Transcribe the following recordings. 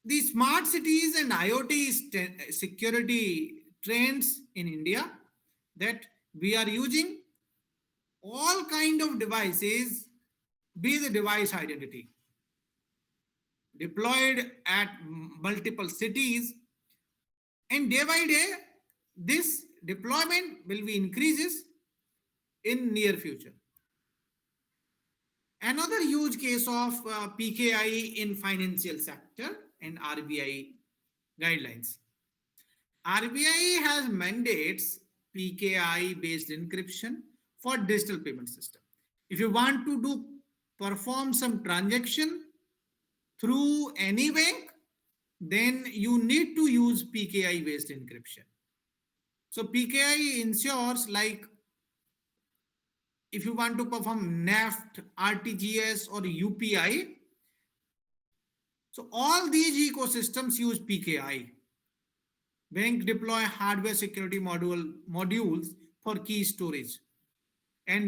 the smart cities and IoT security trends in India, that we are using all kind of devices, be the device identity, deployed at multiple cities, and day by day, this deployment will be increases in near future. Another huge case of PKI in financial sector and RBI guidelines. RBI has mandates PKI based encryption for digital payment system. If you want to do perform some transaction through any bank, then you need to use PKI based encryption. So PKI ensures, like, if you want to perform NEFT, RTGS or UPI, so all these ecosystems use PKI. Bank deploy hardware security modules for key storage. And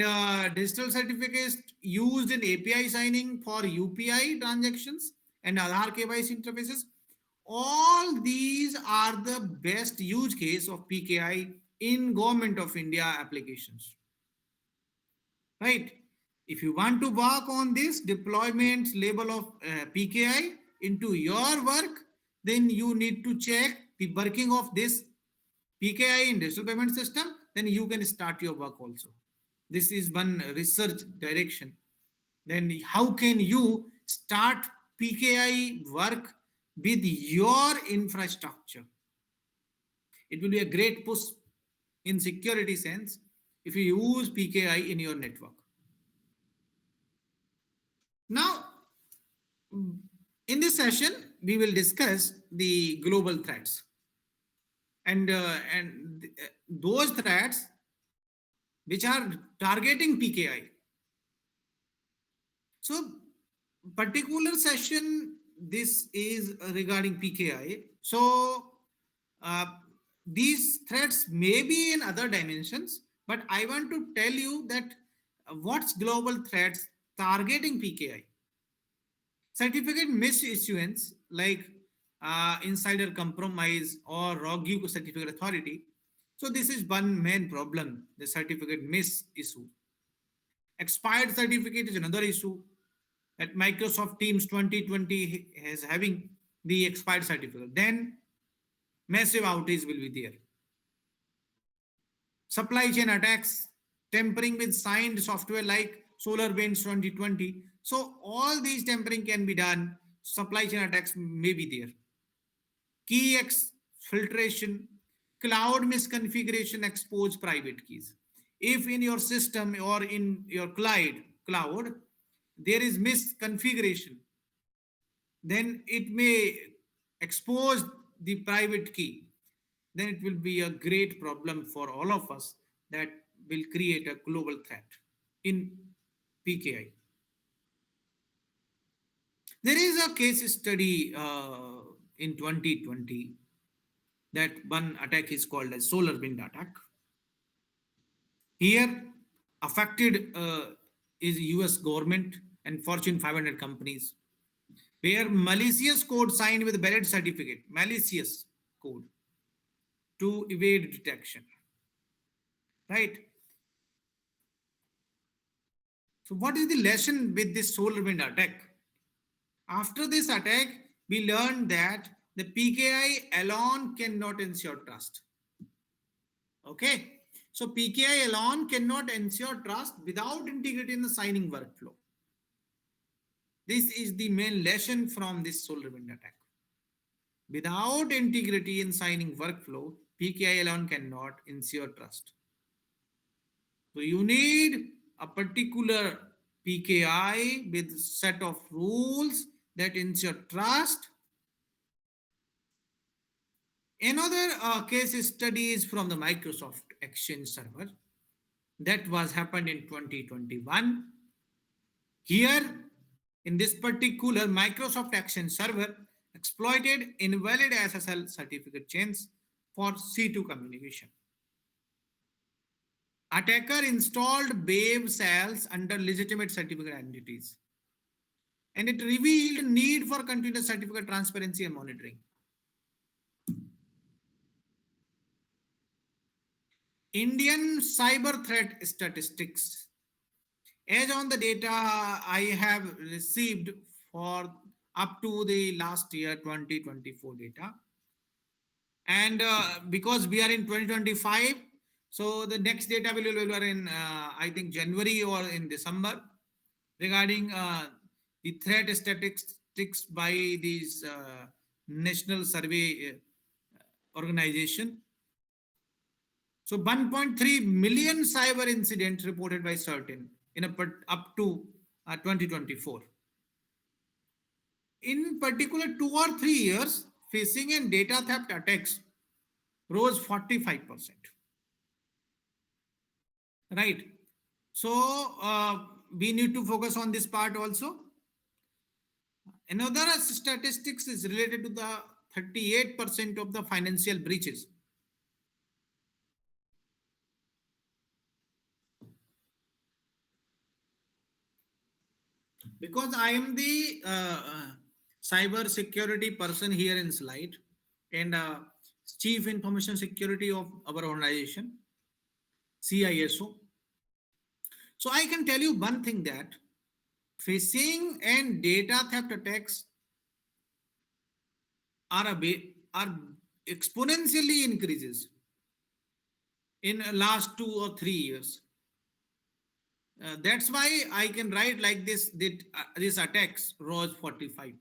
digital certificates used in API signing for UPI transactions and Aadhaar KYC interfaces. All these are the best use case of PKI in Government of India applications. Right? If you want to work on this deployment level of PKI into your work, then you need to check the working of this PKI in digital payment system. Then you can start your work also. This is one research direction. Then how can you start PKI work with your infrastructure? It will be a great push in security sense if you use PKI in your network. Now, in this session, we will discuss the global threats and those threats which are targeting PKI. So, particular session, this is regarding PKI. So, these threats may be in other dimensions, but I want to tell you that what's global threats targeting PKI. Certificate misissuance, like insider compromise or rogue certificate authority. So this is one main problem, the certificate misissue. Expired certificate is another issue. At Microsoft Teams 2020 is having the expired certificate. Then massive outage will be there. Supply chain attacks, tampering with signed software like SolarWinds 2020. So all these tampering can be done. Supply chain attacks may be there. Key exfiltration, cloud misconfiguration expose private keys. If in your system or in your cloud there is misconfiguration, then it may expose the private key. Then it will be a great problem for all of us that will create a global threat in PKI. There is a case study in 2020 that one attack is called as SolarWinds attack. Here, affected is US government and Fortune 500 companies, where malicious code signed with valid certificate, malicious code to evade detection. Right? So what is the lesson with this SolarWinds attack? After this attack, we learned that the PKI alone cannot ensure trust. Okay. So PKI alone cannot ensure trust without integrity in the signing workflow. This is the main lesson from this SolarWinds attack. Without integrity in signing workflow, PKI alone cannot ensure trust. So you need a particular PKI with set of rules that ensure trust. Another case study is from the Microsoft Exchange server that was happened in 2021. Here, in this particular Microsoft Exchange server, exploited invalid SSL certificate chains for C2 communication. Attacker installed Wave cells under legitimate certificate entities and it revealed need for continuous certificate transparency and monitoring. Indian cyber threat statistics. As on the data I have received for up to the last year 2024 data, and because we are in 2025, so the next data will be in I think January or in December, regarding the threat statistics by these national survey organization. So 1.3 million cyber incidents reported by certain in up to 2024. In particular, 2 or 3 years, phishing and data theft attacks rose 45%. Right. So we need to focus on this part also. Another statistics is related to the 38% of the financial breaches. Because I am the cyber security person here in SLIET, and Chief Information Security of our organization, CISO. So I can tell you one thing, that phishing and data theft attacks are exponentially increases in last 2 or 3 years. That's why I can write like this, that these attacks rose 45%.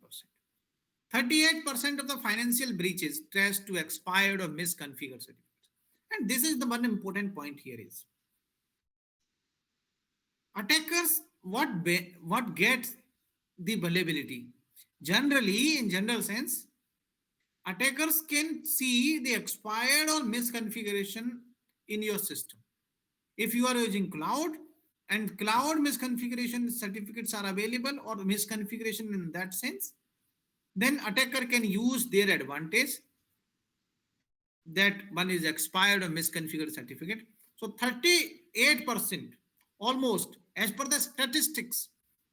38% of the financial breaches traced to expired or misconfigured certificates. And this is the one important point here is, attackers, what gets the vulnerability? Generally, in general sense, attackers can see the expired or misconfiguration in your system. If you are using cloud and cloud misconfiguration certificates are available or misconfiguration in that sense, then attacker can use their advantage that one is expired or misconfigured certificate. So 38% almost, as per the statistics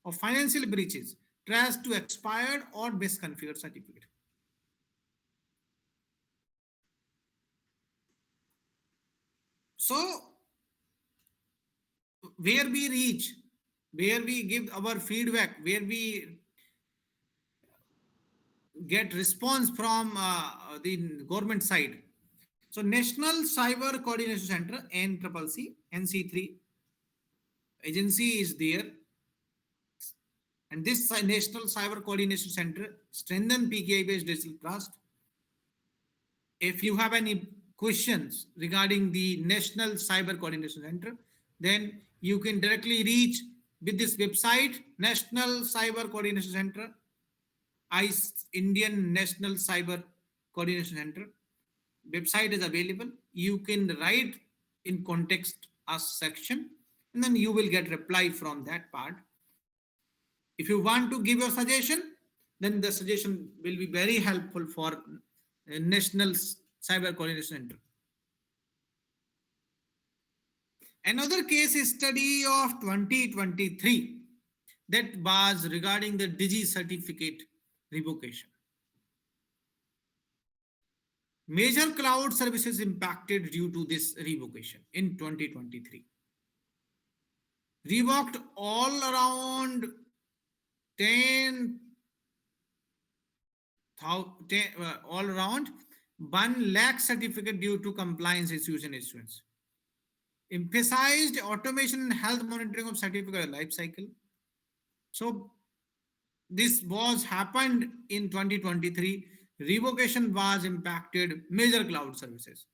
of financial breaches, traced to expired or misconfigured certificate. So where we reach, where we give our feedback, where we get response from the government side. So National Cyber Coordination Center, NCCC, NC3 agency is there, and this National Cyber Coordination Center strengthen PKI based digital trust. If you have any questions regarding the National Cyber Coordination Center, then you can directly reach with this website, National Cyber Coordination Center, Indian National Cyber Coordination Center. Website is available. You can write in context us section, and then you will get reply from that part. If you want to give your suggestion, then the suggestion will be very helpful for National Cyber Coordination Center. Another case study of 2023 that was regarding the Digi certificate revocation. Major cloud services impacted due to this revocation in 2023. Revoked all around 1 lakh certificate due to compliance issues and issuance. Emphasized automation and health monitoring of certificate life cycle. So this was happened in 2023. Revocation was impacted major cloud services.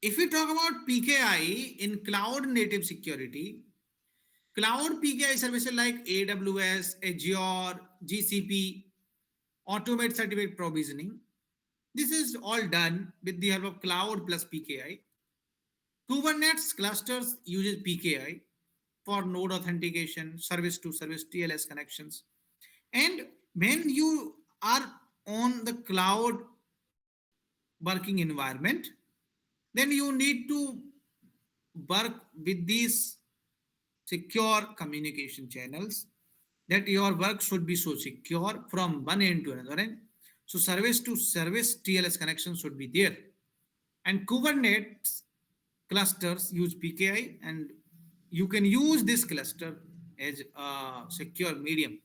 If we talk about PKI in cloud native security, cloud PKI services like AWS, Azure, GCP automate certificate provisioning. This is all done with the help of cloud plus PKI. Kubernetes clusters uses PKI for node authentication, service to service TLS connections. And when you are on the cloud working environment, then you need to work with these secure communication channels, that your work should be so secure from one end to another end. So service to service TLS connection should be there. And Kubernetes clusters use PKI, and you can use this cluster as a secure medium.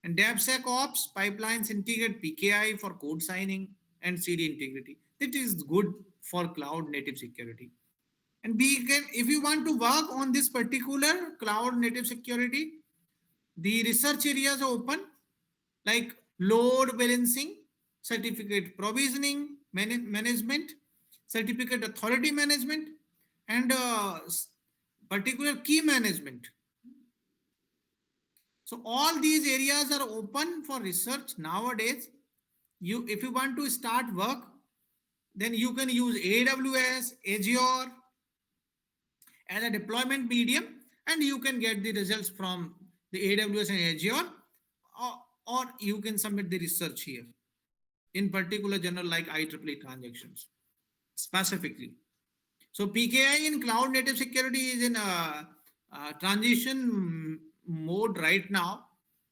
And DevSecOps pipelines integrate PKI for code signing and CD integrity. That is good for cloud native security. And we can, if you want to work on this particular cloud native security, the research areas are open, like load balancing, certificate provisioning, management, certificate authority management, and particular key management. So all these areas are open for research nowadays. You, if you want to start work, then you can use AWS, Azure as a deployment medium, and you can get the results from the AWS and Azure, or you can submit the research here in particular journal like IEEE transactions specifically. So PKI in cloud native security is in a transition mode right now.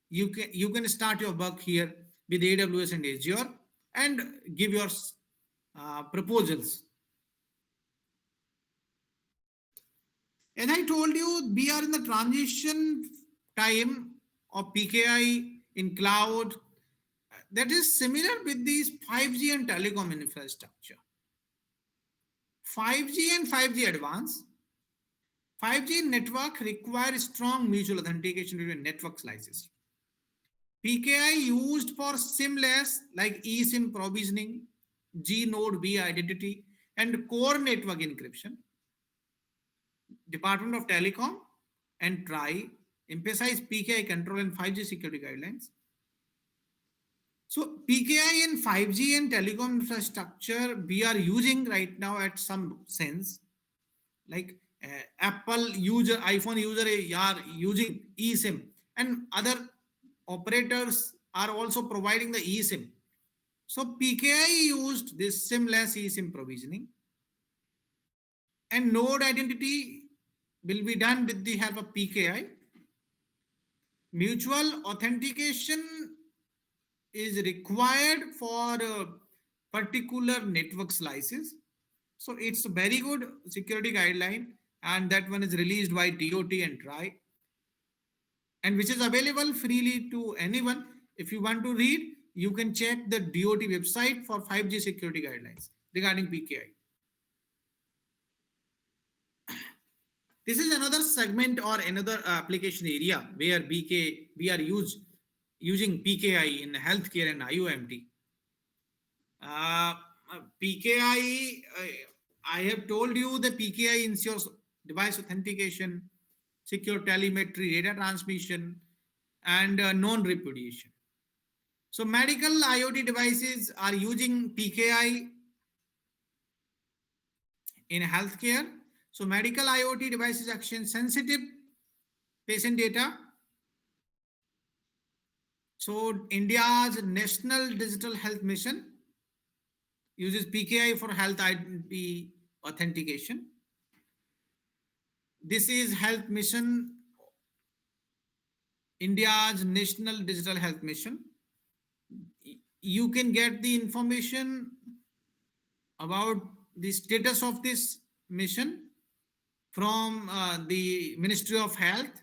You can start your work here with AWS and Azure and give your proposals. As I told you, we are in the transition time of PKI in cloud that is similar with these 5G and telecom infrastructure. 5G and 5G advanced. 5G network requires strong mutual authentication between network slices. PKI used for SIM-less like eSIM provisioning, G node B identity, and core network encryption. Department of Telecom and TRI emphasize PKI control and 5G security guidelines. So PKI in 5G and telecom infrastructure we are using right now at some sense, like Apple user, iPhone user are using eSIM, and other operators are also providing the eSIM. So PKI used this SIM-less eSIM provisioning, and node identity will be done with the help of PKI. Mutual authentication is required for particular network slices. So it's a very good security guideline, and that one is released by DOT and TRI, and which is available freely to anyone. If you want to read, you can check the DOT website for 5G security guidelines regarding PKI. This is another segment or another application area where we are using PKI in healthcare and IoMT. PKI, I have told you the PKI ensures device authentication, secure telemetry, data transmission, and non-repudiation. So medical IoT devices are using PKI in healthcare. So medical IoT devices exchange sensitive patient data. So India's National Digital Health Mission uses PKI for health ID authentication. This is Health Mission, India's National Digital Health Mission. You can get the information about the status of this mission from the Ministry of Health,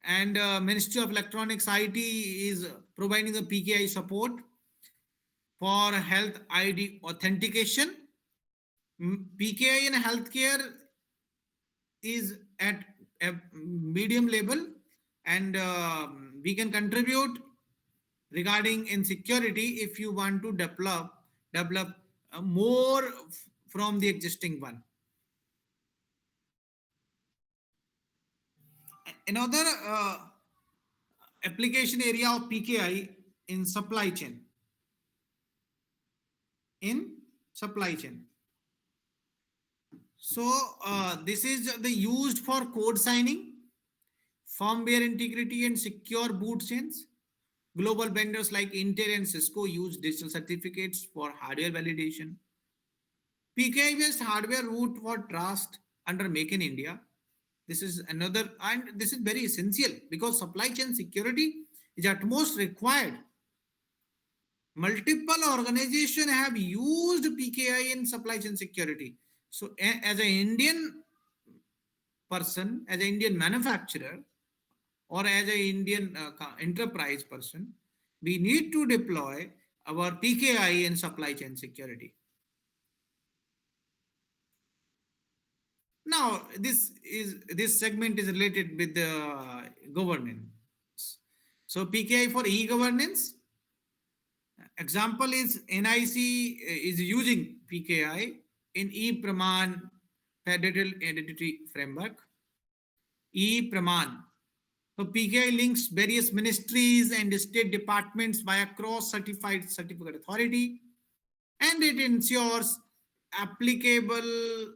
and Ministry of Electronics IT is providing the PKI support for health ID authentication. PKI in healthcare is at a medium level, and we can contribute regarding insecurity if you want to develop more from the existing one. Another application area of PKI in supply chain. So this is the used for code signing, firmware integrity, and secure boot chains. Global vendors like Intel and Cisco use digital certificates for hardware validation. PKI-based hardware root for trust under Make in India. This is another, and this is very essential because supply chain security is at most required. Multiple organizations have used PKI in supply chain security. So, as an Indian person, as an Indian manufacturer, or as an Indian enterprise person, we need to deploy our PKI in supply chain security. Now, this segment is related with the governance. So, PKI for e-governance. Example is NIC is using PKI in e-Praman Federal Identity Framework. E-Praman. So PKI links various ministries and state departments via cross-certified certificate authority, and it ensures applicable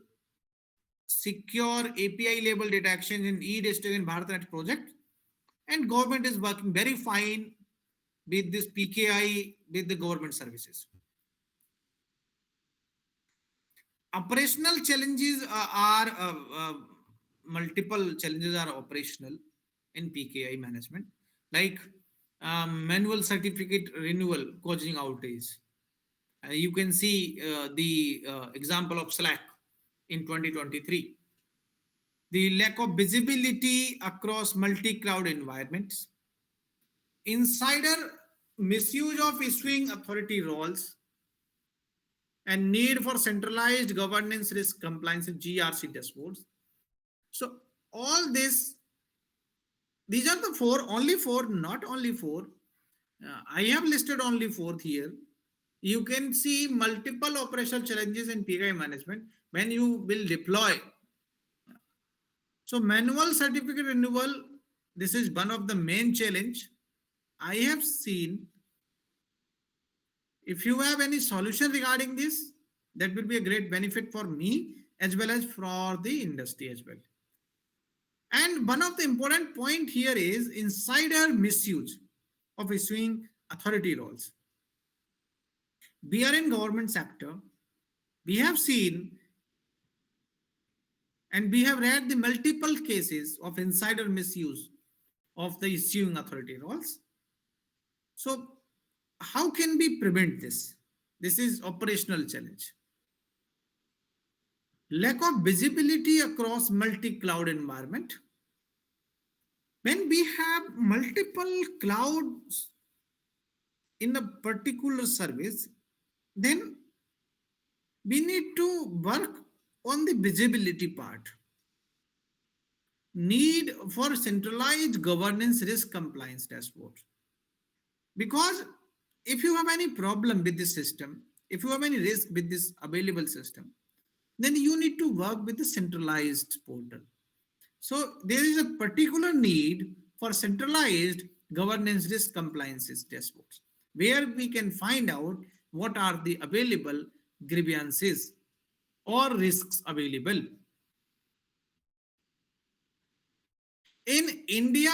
secure API level detection in e-district and BharatNet project. And government is working very fine with this PKI with the government services. Operational challenges are multiple challenges are operational in PKI management, like manual certificate renewal causing outage. You can see the example of Slack in 2023. The lack of visibility across multi-cloud environments, insider misuse of issuing authority roles, and need for centralized governance risk compliance GRC dashboards. So all this, these are the four, only four, not only four. I have listed only four here. You can see multiple operational challenges in PKI management when you will deploy. So manual certificate renewal, this is one of the main challenge I have seen. If you have any solution regarding this, that will be a great benefit for me as well as for the industry as well. And one of the important point here is insider misuse of issuing authority roles. We are in government sector. We have seen and we have read the multiple cases of insider misuse of the issuing authority roles. So how can we prevent this? This is operational challenge. Lack of visibility across multi-cloud environment. When we have multiple clouds in a particular service, then we need to work on the visibility part. Need for centralized governance risk compliance dashboard. Because if you have any problem with this system, if you have any risk with this available system, then you need to work with the centralized portal. So there is a particular need for centralized governance risk compliances dashboards, where we can find out what are the available grievances or risks available. In India,